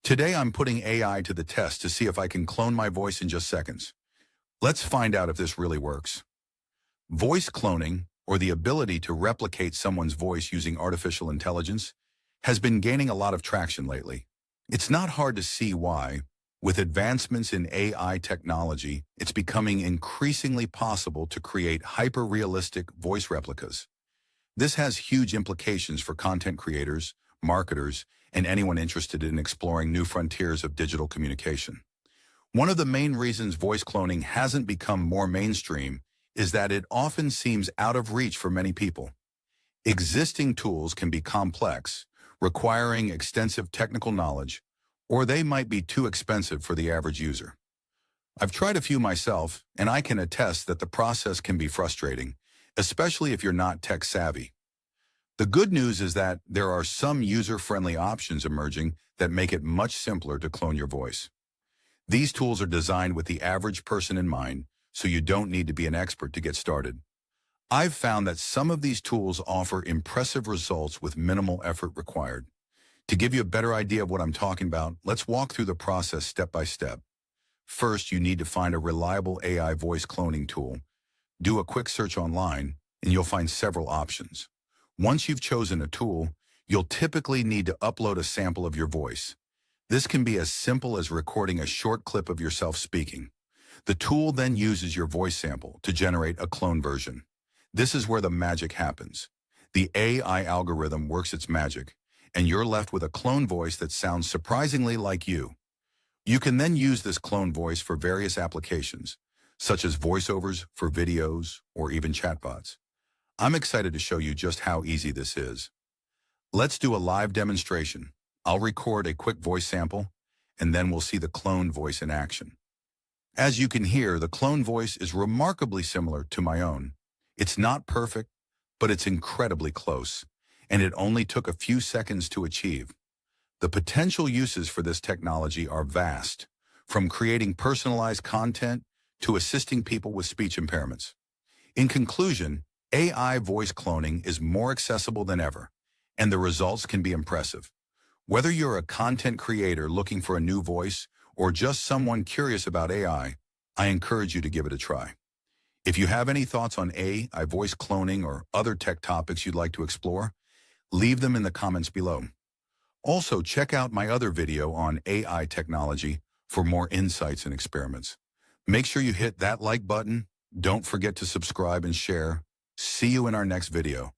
Today I'm putting AI to the test to see if I can clone my voice in just seconds. Let's find out if this really works. Voice cloning, or the ability to replicate someone's voice using artificial intelligence, has been gaining a lot of traction lately. It's not hard to see why. With advancements in AI technology, it's becoming increasingly possible to create hyper-realistic voice replicas. This has huge implications for content creators, marketers, and anyone interested in exploring new frontiers of digital communication. One of the main reasons voice cloning hasn't become more mainstream is that it often seems out of reach for many people. Existing tools can be complex, requiring extensive technical knowledge, or they might be too expensive for the average user. I've tried a few myself, and I can attest that the process can be frustrating, especially if you're not tech savvy. The good news is that there are some user-friendly options emerging that make it much simpler to clone your voice. These tools are designed with the average person in mind, so you don't need to be an expert to get started. I've found that some of these tools offer impressive results with minimal effort required. To give you a better idea of what I'm talking about, let's walk through the process step by step. First, you need to find a reliable AI voice cloning tool. Do a quick search online, and you'll find several options. Once you've chosen a tool, you'll typically need to upload a sample of your voice. This can be as simple as recording a short clip of yourself speaking. The tool then uses your voice sample to generate a clone version. This is where the magic happens. The AI algorithm works its magic, and you're left with a clone voice that sounds surprisingly like you. You can then use this clone voice for various applications, such as voiceovers for videos or even chatbots. I'm excited to show you just how easy this is. Let's do a live demonstration. I'll record a quick voice sample, and then we'll see the clone voice in action. As you can hear, the clone voice is remarkably similar to my own. It's not perfect, but it's incredibly close, and it only took a few seconds to achieve. The potential uses for this technology are vast, from creating personalized content to assisting people with speech impairments. In conclusion, AI voice cloning is more accessible than ever, and the results can be impressive. Whether you're a content creator looking for a new voice or just someone curious about AI, I encourage you to give it a try. If you have any thoughts on AI voice cloning or other tech topics you'd like to explore, leave them in the comments below. Also, check out my other video on AI technology for more insights and experiments. Make sure you hit that like button. Don't forget to subscribe and share. See you in our next video.